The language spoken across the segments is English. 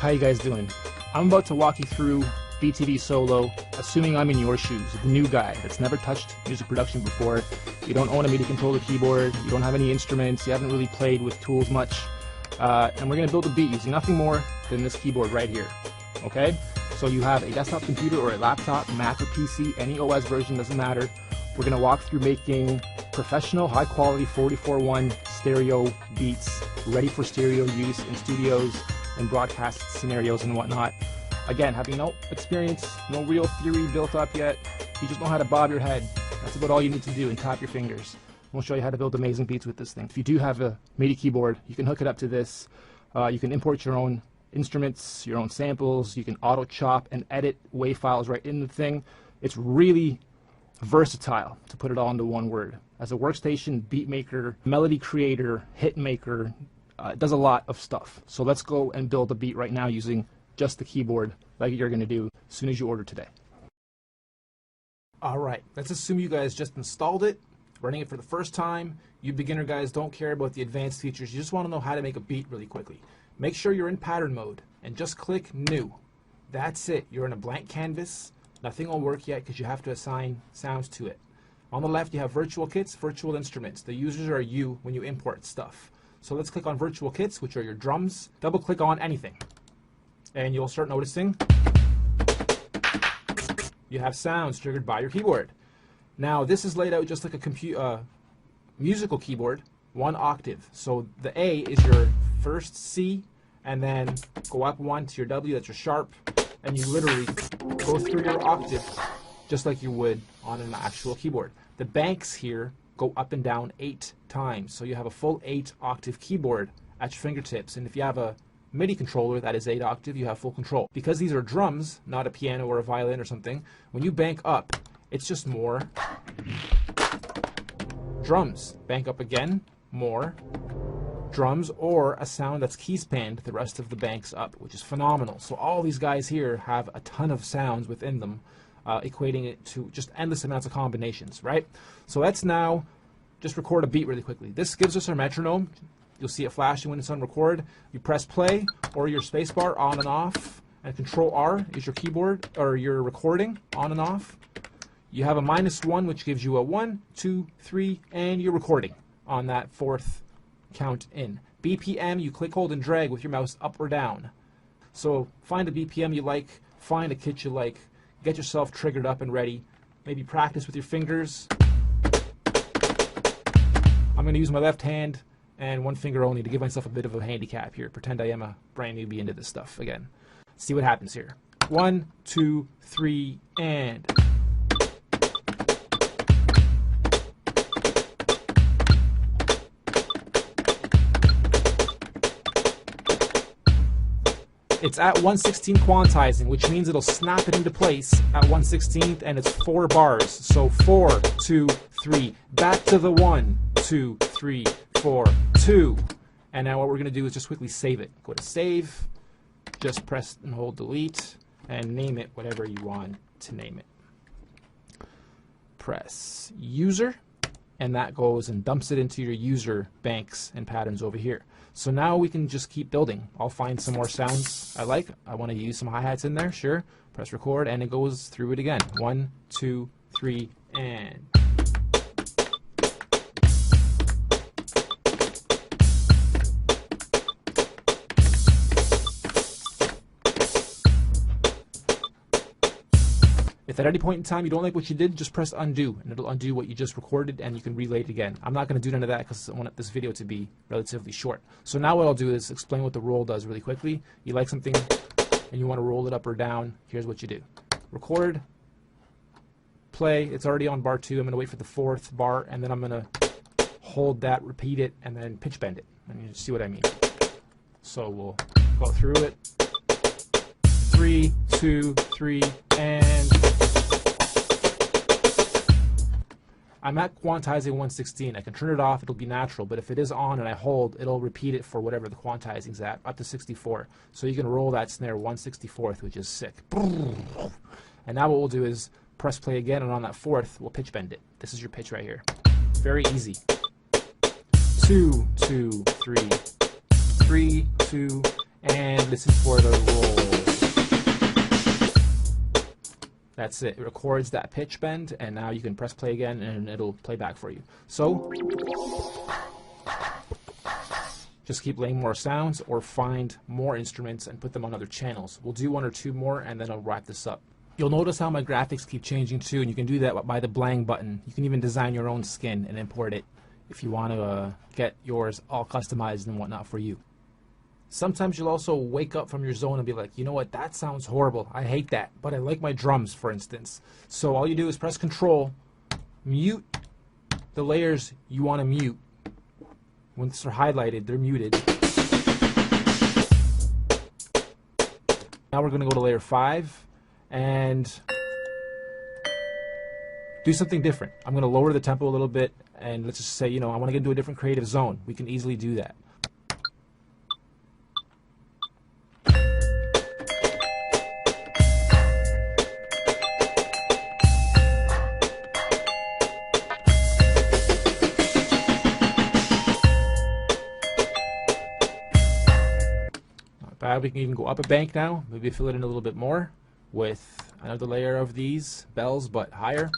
How you guys doing? I'm about to walk you through BTV Solo, assuming I'm in your shoes, the new guy that's never touched music production before. You don't own a MIDI controller keyboard, you don't have any instruments, you haven't really played with tools much, and we're going to build a beat using nothing more than this keyboard right here. Okay? So you have a desktop computer or a laptop, Mac or PC, any OS version, doesn't matter. We're going to walk through making professional, high-quality 44.1 stereo beats ready for stereo use in studios and broadcast scenarios and whatnot. Again, having no experience, no real theory built up yet, you just know how to bob your head. That's about all you need to do, and tap your fingers. We'll show you how to build amazing beats with this thing. If you do have a MIDI keyboard, you can hook it up to this. You can import your own instruments, your own samples. You can auto chop and edit WAV files right in the thing. It's really versatile, to put it all into one word. As a workstation, beat maker, melody creator, hit maker, it does a lot of stuff. So let's go and build a beat right now using just the keyboard like you're going to do as soon as you order today. Alright, let's assume you guys just installed it, running it for the first time. You beginner guys don't care about the advanced features, you just want to know how to make a beat really quickly. Make sure you're in pattern mode and just click new. That's it, you're in a blank canvas. Nothing will work yet because you have to assign sounds to it. On the left you have virtual kits, virtual instruments. The users are you when you import stuff. So let's click on virtual kits, which are your drums. Double click on anything and you'll start noticing you have sounds triggered by your keyboard. Now this is laid out just like a musical keyboard, one octave. So the A is your first C, and then go up one to your W, that's your sharp, and you literally go through your octave just like you would on an actual keyboard. The banks here go up and down 8 times, so you have a full 8 octave keyboard at your fingertips, and if you have a MIDI controller that is 8 octave, you have full control. Because these are drums, not a piano or a violin or something, when you bank up, it's just more drums. Bank up again, more drums, or a sound that's key spanned the rest of the banks up, which is phenomenal. So all these guys here have a ton of sounds within them, equating it to just endless amounts of combinations, right? So let's now just record a beat really quickly. This gives us our metronome. You'll see it flashing when it's on record. You press play or your spacebar on and off, and Control R is your keyboard or your recording on and off. You have a -1, which gives you a 1, 2, 3, and you're recording on that 4th count in. BPM, you click, hold, and drag with your mouse up or down. So find a BPM you like, find a kit you like, get yourself triggered up and ready. Maybe practice with your fingers. I'm going to use my left hand and one finger only to give myself a bit of a handicap here. Pretend I am a brand newbie into this stuff again. See what happens here. 1, 2, 3, and... It's at 1/16 quantizing, which means it'll snap it into place at 1/16, and it's 4 bars. So 4, 2, 3, back to the 1, 2, 3, 4, 2. And now what we're going to do is just quickly save it. Go to save, just press and hold delete, and name it whatever you want to name it. Press user, and that goes and dumps it into your user banks and patterns over here. So now we can just keep building. I'll find some more sounds I like. I want to use some hi-hats in there, sure. Press record, and it goes through it again. 1, 2, 3, and... If at any point in time you don't like what you did, just press undo, and it'll undo what you just recorded, and you can relay it again. I'm not going to do none of that because I want this video to be relatively short. So now what I'll do is explain what the roll does really quickly. You like something and you want to roll it up or down, here's what you do. Record, play, it's already on bar 2. I'm going to wait for the 4th bar, and then I'm going to hold that, repeat it, and then pitch bend it. And you see what I mean. So we'll go through it. 3, 2, 3, and... I'm at quantizing 1/16. I can turn it off, it'll be natural, but if it is on and I hold, it'll repeat it for whatever the quantizing's at, up to 64. So you can roll that snare 1/64th, which is sick. And now what we'll do is press play again, and on that 4th, we'll pitch bend it. This is your pitch right here. Very easy. 2, 2, 3, 3, 2, and listen for the roll. That's it. It records that pitch bend, and now you can press play again and it'll play back for you. So just keep laying more sounds or find more instruments and put them on other channels. We'll do one or two more and then I'll wrap this up. You'll notice how my graphics keep changing too, and you can do that by the blang button. You can even design your own skin and import it if you want to get yours all customized and whatnot for you. Sometimes you'll also wake up from your zone and be like, you know what, that sounds horrible. I hate that, but I like my drums, for instance. So all you do is press Control, mute the layers you want to mute. Once they're highlighted, they're muted. Now we're going to go to layer 5 and do something different. I'm going to lower the tempo a little bit, and let's just say, you know, I want to get into a different creative zone. We can easily do that. We can even go up a bank now, maybe fill it in a little bit more with another layer of these bells, but higher.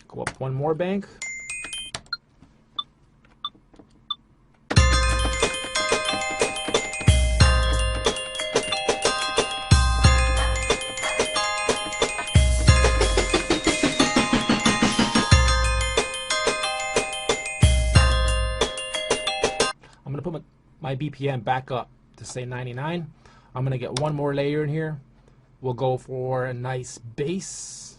Go up one more bank. Put my BPM back up to say 99. I'm gonna get one more layer in here. We'll go for a nice bass.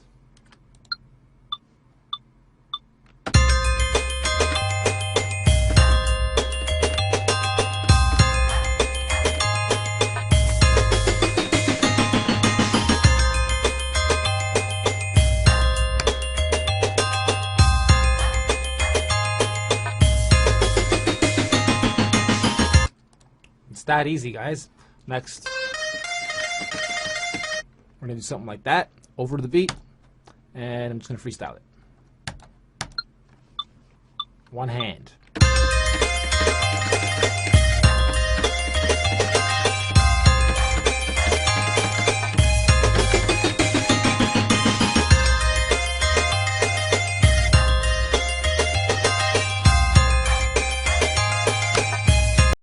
It's that easy, guys. Next, we're gonna do something like that, over to the beat, and I'm just gonna freestyle it. One hand.